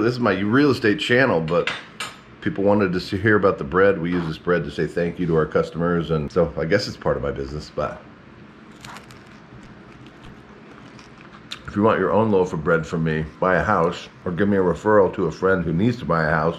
This is my real estate channel, but people wanted to hear about the bread. We use this bread to say thank you to our customers, and so I guess it's part of my business. But if you want your own loaf of bread from me, buy a house, or give me a referral to a friend who needs to buy a house,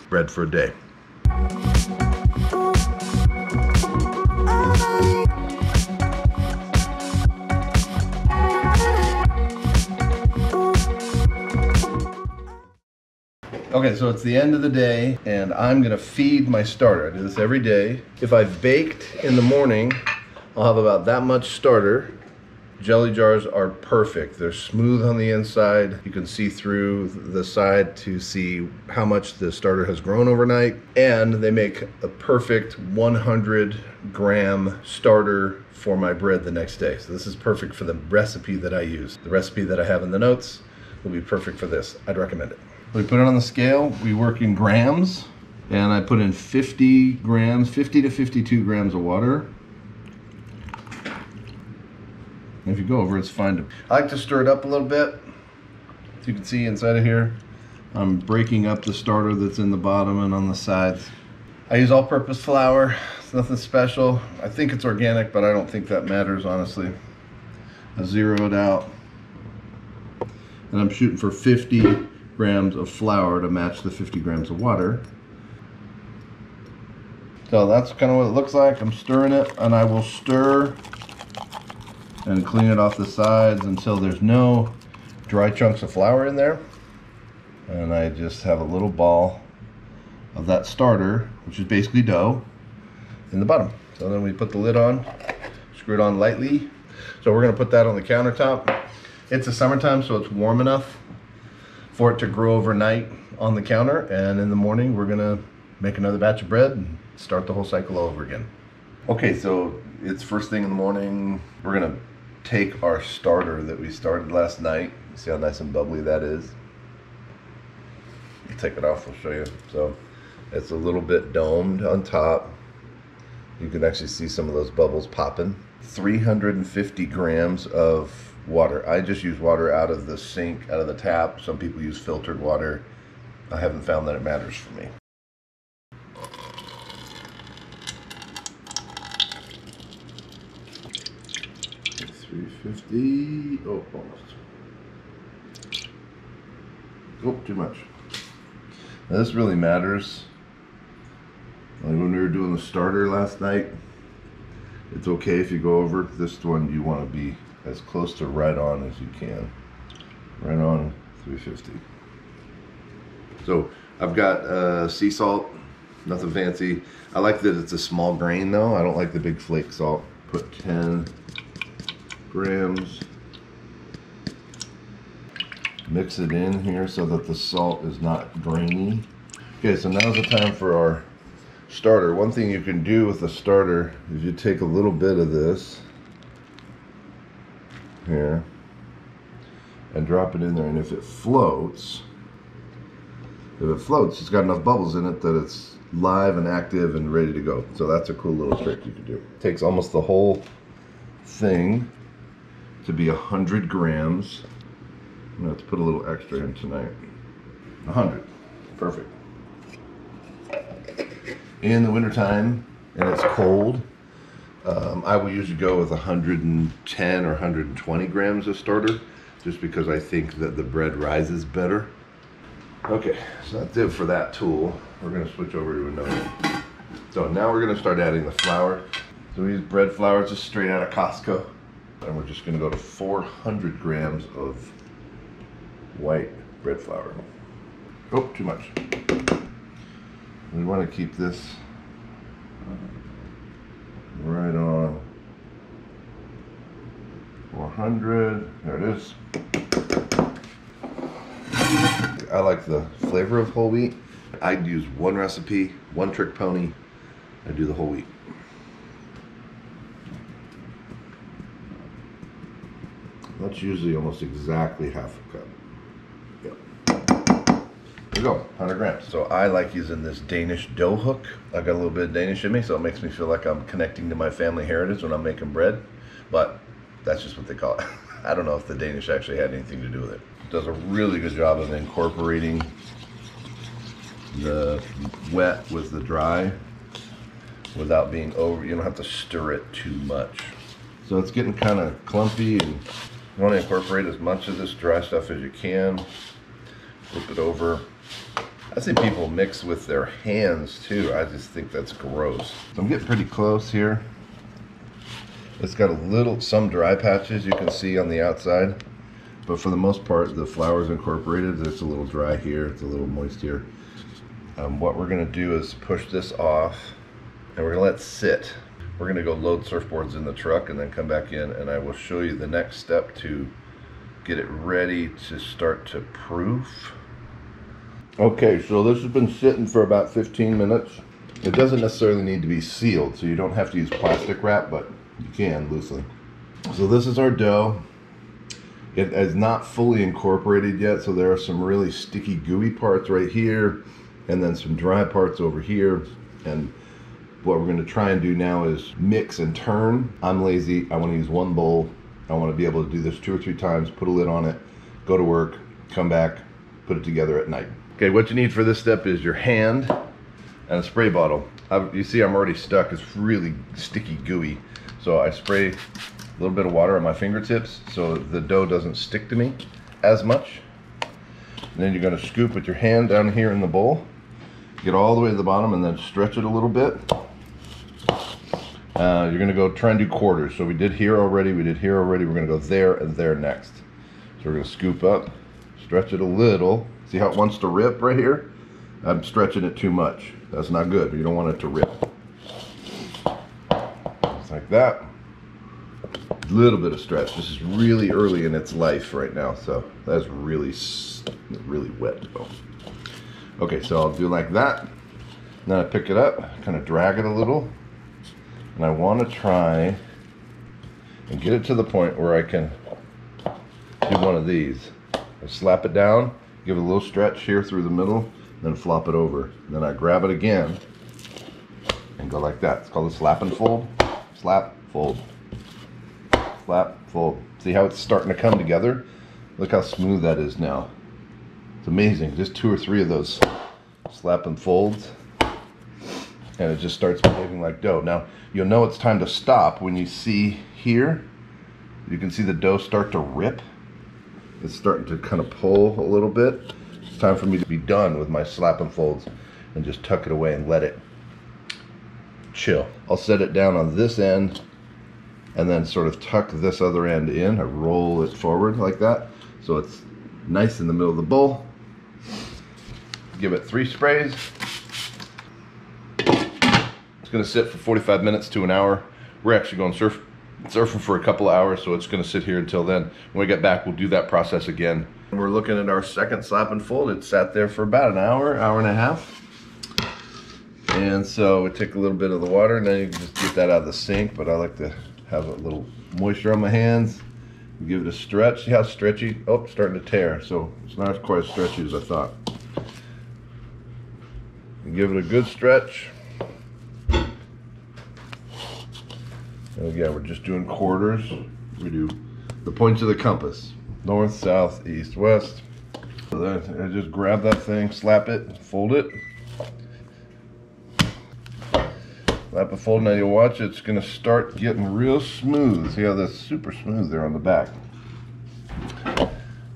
bread for a day. Okay, so it's the end of the day, and I'm gonna feed my starter. I do this every day. If I've baked in the morning, I'll have about that much starter. Jelly jars are perfect. They're smooth on the inside. You can see through the side to see how much the starter has grown overnight. And they make a perfect 100-gram starter for my bread the next day. So this is perfect for the recipe that I use. The recipe that I have in the notes will be perfect for this. I'd recommend it. We put it on the scale. We work in grams. And I put in 50 grams, 50 to 52 grams of water. If you go over, it's fine. I like to stir it up a little bit. As you can see inside of here, I'm breaking up the starter that's in the bottom and on the sides. I use all-purpose flour. It's nothing special. I think it's organic, but I don't think that matters, honestly. I zero it out. And I'm shooting for 50 grams of flour to match the 50 grams of water. So that's kind of what it looks like. I'm stirring it, and I will stir and clean it off the sides until there's no dry chunks of flour in there. And I just have a little ball of that starter, which is basically dough, in the bottom. So then we put the lid on, screw it on lightly. So we're gonna put that on the countertop. It's the summertime, so it's warm enough for it to grow overnight on the counter, and in the morning we're gonna make another batch of bread and start the whole cycle over again. Okay, so it's first thing in the morning. We're gonna take our starter that we started last night. See how nice and bubbly that is? I'll take it off, I'll show you. So it's a little bit domed on top. You can actually see some of those bubbles popping. 350 grams of water. I just use water out of the sink, out of the tap. Some people use filtered water. I haven't found that it matters for me. $350. Oh, almost. Oh, too much. Now, this really matters. Like when we were doing the starter last night, it's okay if you go over. This one you want to be as close to right on as you can. Right on 350. So I've got sea salt, nothing fancy. I like that it's a small grain though. I don't like the big flake salt. Put 10 grams. Mix it in here so that the salt is not grainy. Okay, so now's the time for our starter. One thing you can do with the starter is you take a little bit of this here and drop it in there, and if it floats, it's got enough bubbles in it that it's live and active and ready to go. So that's a cool little trick you can do. It takes almost the whole thing to be 100 grams. I'm gonna have to put a little extra in tonight. 100, perfect. In the wintertime and it's cold, I will usually go with 110 or 120 grams of starter, just because I think that the bread rises better. Okay, so that's it for that tool. We're gonna switch over to another. So now we're gonna start adding the flour. So we use bread flour just straight out of Costco. And we're just gonna go to 400 grams of white bread flour. Oh, too much. We wanna keep this right on 400, there it is. I like the flavor of whole wheat. I'd use one recipe, one trick pony. I do the whole wheat. That's usually almost exactly half a cup. Yep. There we go, 100 grams. So I like using this Danish dough hook. I got a little bit of Danish in me, so it makes me feel like I'm connecting to my family heritage when I'm making bread. But that's just what they call it. I don't know if the Danish actually had anything to do with it. does a really good job of incorporating the wet with the dry without being over. You don't have to stir it too much. So it's getting kind of clumpy, and you want to incorporate as much of this dry stuff as you can. Flip it over. I see people mix with their hands too. I just think that's gross. So I'm getting pretty close here. It's got some dry patches you can see on the outside, but for the most part the flour's incorporated. It's a little dry here, it's a little moist here. What we're gonna do is push this off and we're gonna let it sit. We're gonna go load surfboards in the truck and then come back in, and I will show you the next step to get it ready to start to proof. Okay, so this has been sitting for about 15 minutes. It doesn't necessarily need to be sealed, so you don't have to use plastic wrap, but you can loosely. So this is our dough. It is not fully incorporated yet, so there are some really sticky, gooey parts right here, and then some dry parts over here. And what we're going to try and do now is mix and turn. I'm lazy. I want to use one bowl. I want to be able to do this 2 or 3 times, put a lid on it, go to work, come back, put it together at night. Okay, what you need for this step is your hand and a spray bottle. You see I'm already stuck. It's really sticky, gooey. So I spray a little bit of water on my fingertips so the dough doesn't stick to me as much. And then you're going to scoop with your hand down here in the bowl, get all the way to the bottom, and then stretch it a little bit. You're going to go try and do quarters. So we did here already, we did here already. We're going to go there and there next. So we're going to scoop up, stretch it a little. See how it wants to rip right here? I'm stretching it too much. That's not good. You don't want it to rip. Just like that. A little bit of stretch. This is really early in its life right now, so that's really wet dough. Okay, so I'll do like that. Then I pick it up, kind of drag it a little, and I want to try and get it to the point where I can do one of these. I slap it down, give it a little stretch here through the middle, then flop it over. Then I grab it again and go like that. It's called a slap and fold. Slap, fold. Slap, fold. See how it's starting to come together? Look how smooth that is now. It's amazing. Just 2 or 3 of those slap and folds, and it just starts behaving like dough. Now, you'll know it's time to stop when you see here. You can see the dough start to rip. It's starting to kind of pull a little bit. It's time for me to be done with my slap and folds and just tuck it away and let it chill. I'll set it down on this end and then sort of tuck this other end in. I roll it forward like that so it's nice in the middle of the bowl. Give it 3 sprays. It's going to sit for 45 minutes to an hour. We're actually going surfing for a couple of hours, so it's going to sit here until then. When we get back, we'll do that process again. We're looking at our second slap and fold. It sat there for about an hour, hour and a half. And so we take a little bit of the water, and then you can just get that out of the sink, but I like to have a little moisture on my hands. Give it a stretch. See how stretchy? Oh, it's starting to tear, so it's not quite as stretchy as I thought. And give it a good stretch. And again, we're just doing quarters. We do the points of the compass. North, south, east, west. So then I just grab that thing, slap it, fold it. Slap and fold. Now you'll watch it's going to start getting real smooth. See how that's super smooth there on the back?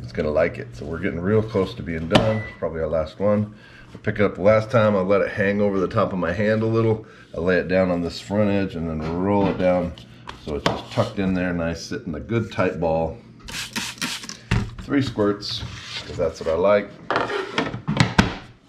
It's going to like it. So we're getting real close to being done. Probably our last one. I pick it up the last time. I let it hang over the top of my hand a little. I lay it down on this front edge and then roll it down so it's just tucked in there, nice, sitting a good tight ball. 3 squirts, because that's what I like.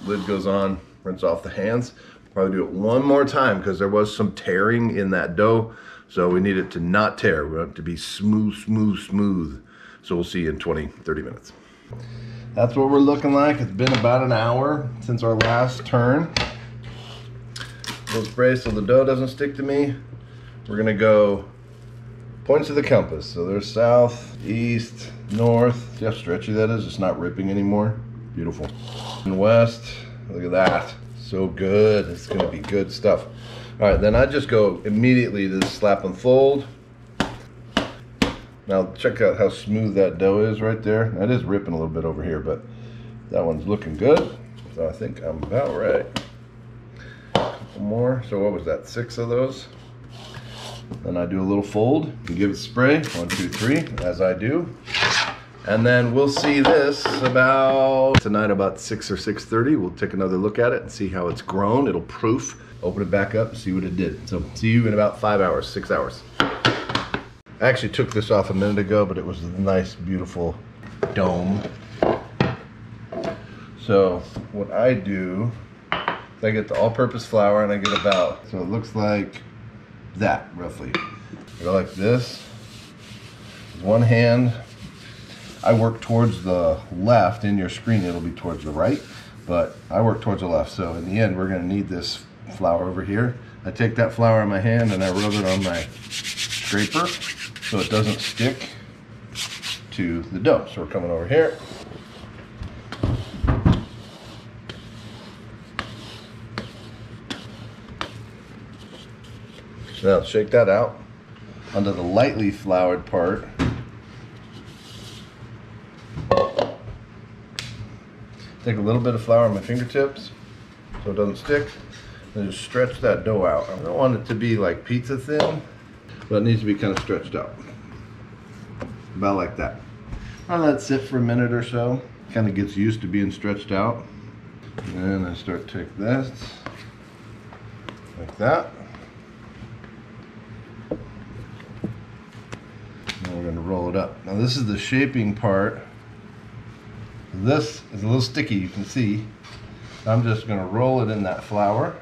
Lid goes on, rinse off the hands. Probably do it one more time because there was some tearing in that dough, so we need it to not tear. We want it to be smooth, smooth, smooth. So we'll see you in 20-30 minutes. That's what we're looking like. It's been about an hour since our last turn. Little spray so the dough doesn't stick to me. We're gonna go points of the compass. So there's south, east, north. See how stretchy that is? It's not ripping anymore. Beautiful. And west, look at that. So good. It's gonna be good stuff. All right, then I just go immediately to the slap and fold. Now check out how smooth that dough is right there. That is ripping a little bit over here, but that one's looking good. So I think I'm about right. A couple more. So what was that? 6 of those. Then I do a little fold and give it spray. 1, 2, 3, as I do. And then we'll see this tonight about 6 or 6:30. We'll take another look at it and see how it's grown. It'll proof. Open it back up and see what it did. So see you in about 5 hours, 6 hours. I actually took this off a minute ago, but it was a nice, beautiful dome. So what I do is I get the all-purpose flour and I get about, so it looks like that roughly. I go like this. With one hand, I work towards the left. In your screen it'll be towards the right, but I work towards the left. So in the end we're going to need this flour over here. I take that flour in my hand and I rub it on my scraper so it doesn't stick to the dough. So we're coming over here. Now shake that out onto the lightly floured part. Take a little bit of flour on my fingertips so it doesn't stick. And just stretch that dough out. I don't want it to be like pizza thin, but it needs to be kind of stretched out. About like that. I let it sit for a minute or so. Kind of gets used to being stretched out. And then I start to take this, like that. And we're going to roll it up. Now this is the shaping part. This is a little sticky, you can see. I'm just going to roll it in that flour.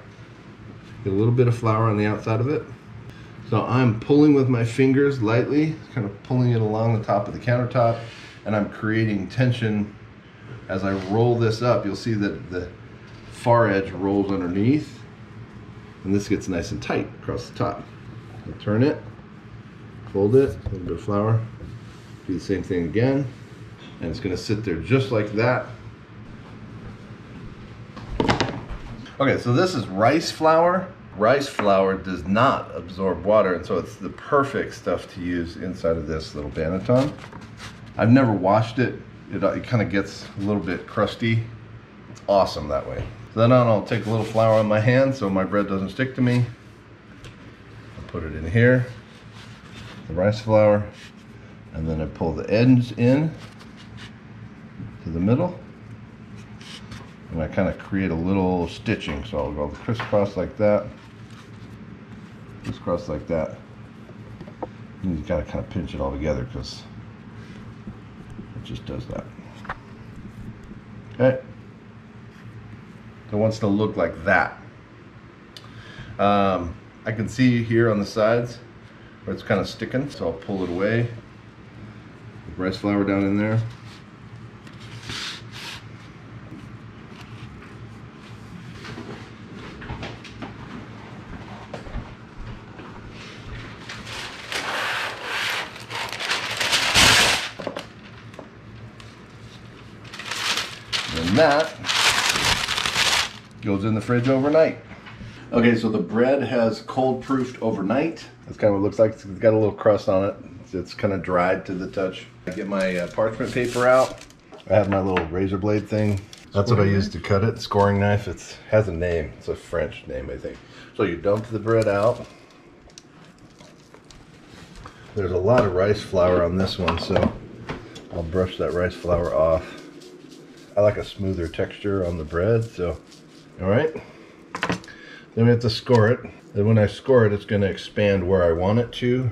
Get a little bit of flour on the outside of it. So I'm pulling with my fingers lightly, kind of pulling it along the top of the countertop, and I'm creating tension. As I roll this up, you'll see that the far edge rolls underneath, and this gets nice and tight across the top. I'll turn it, fold it, a little bit of flour, do the same thing again, and it's going to sit there just like that. Okay, so this is rice flour. Rice flour does not absorb water, and so it's the perfect stuff to use inside of this little banneton. I've never washed it. It kind of gets a little bit crusty. It's awesome that way. So then I'll take a little flour on my hand so my bread doesn't stick to me. I'll put it in here, the rice flour, and then I pull the ends in to the middle. And I kind of create a little stitching. So I'll go crisscross like that, crisscross like that. And you gotta kind of pinch it all together because it just does that. Okay. So it wants to look like that. I can see here on the sides where it's kind of sticking, so I'll pull it away. Put rice flour down in there. And that goes in the fridge overnight. Okay, so the bread has cold proofed overnight. That's kind of what it looks like. It's got a little crust on it. It's kind of dried to the touch. I get my parchment paper out. I have my little razor blade thing. That's what I use to cut it. Scoring knife. It has a name. It's a French name, I think. So you dump the bread out. There's a lot of rice flour on this one, so I'll brush that rice flour off. I like a smoother texture on the bread, so, all right. Then we have to score it. Then when I score it, it's gonna expand where I want it to.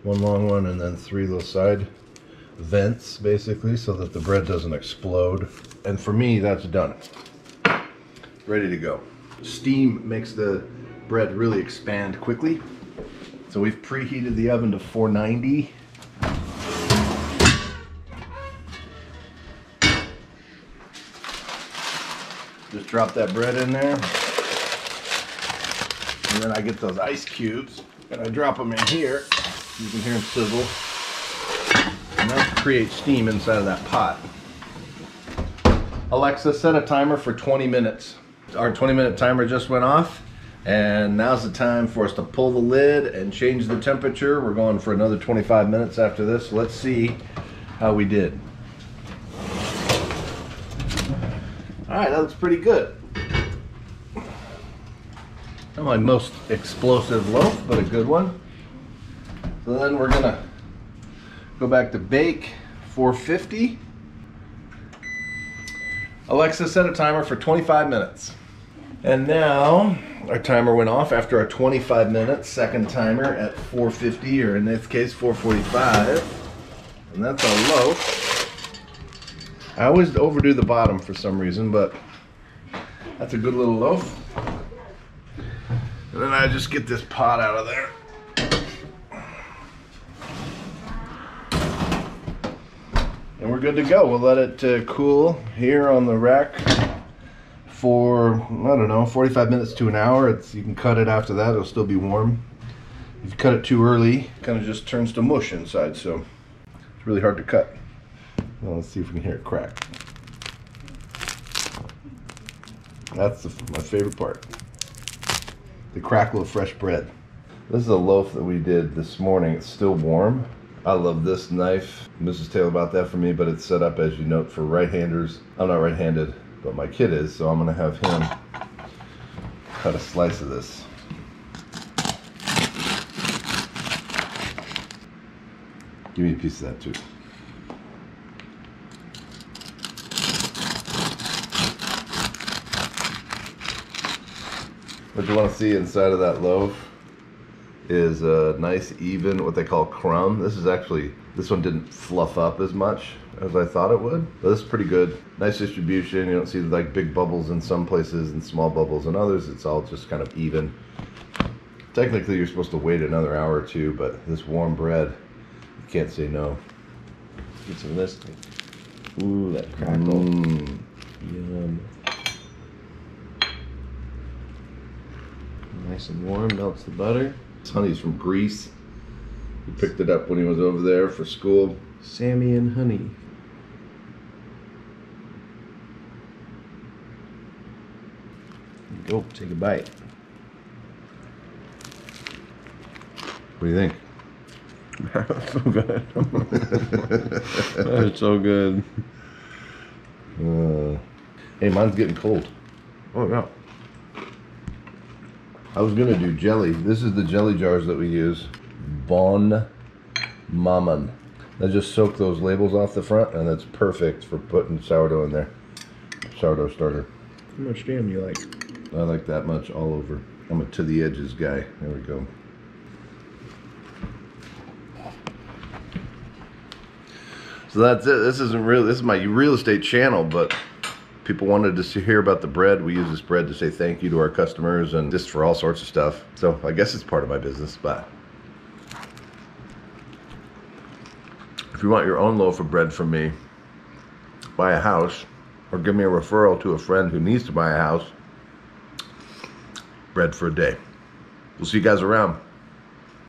One long one and then 3 little side vents, basically, so that the bread doesn't explode. And for me, that's done. Ready to go. Steam makes the bread really expand quickly. So we've preheated the oven to 490. Just drop that bread in there. And then I get those ice cubes and I drop them in here. You can hear them sizzle. And that'll create steam inside of that pot. Alexa, set a timer for 20 minutes. Our 20-minute timer just went off. And now's the time for us to pull the lid and change the temperature. We're going for another 25 minutes after this. Let's see how we did. All right, that looks pretty good. Not my most explosive loaf, but a good one. So then we're gonna go back to bake 450. Alexa, set a timer for 25 minutes. And now our timer went off after our 25 minutes, second timer at 450, or in this case 445. And that's our loaf. I always overdo the bottom for some reason, but that's a good little loaf. And then I just get this pot out of there. And we're good to go. We'll let it cool here on the rack for, I don't know, 45 minutes to an hour. You can cut it after that, it'll still be warm. If you cut it too early, it kind of just turns to mush inside, so it's really hard to cut. Well, let's see if we can hear it crack. That's my favorite part. The crackle of fresh bread. This is a loaf that we did this morning. It's still warm. I love this knife. Mrs. Taylor bought that for me, but it's set up, as you note, for right-handers. I'm not right-handed, but my kid is, so I'm gonna have him cut a slice of this. Give me a piece of that too. What you want to see inside of that loaf is a nice even, what they call crumb. This one didn't fluff up as much as I thought it would, but this is pretty good. Nice distribution. You don't see like big bubbles in some places and small bubbles in others. It's all just kind of even. Technically you're supposed to wait another hour or two, but this warm bread, you can't say no. Get some of this. Ooh, that crackle. Yum. Nice and warm, melts the butter. This honey's from Greece. He picked it up when he was over there for school. Sammy and honey. Go, take a bite. What do you think? That's so good. That's so good. Hey, mine's getting cold. Oh yeah. I was gonna do jelly. This is the jelly jars that we use. Bon Maman. I just soak those labels off the front, and it's perfect for putting sourdough in there. Sourdough starter. How much jam do you like? I like that much all over. I'm a to the edges guy. There we go. So that's it. This is my real estate channel, but people wanted to hear about the bread. We use this bread to say thank you to our customers and just for all sorts of stuff. So I guess it's part of my business, but if you want your own loaf of bread from me, buy a house or give me a referral to a friend who needs to buy a house. Bread for a day. We'll see you guys around.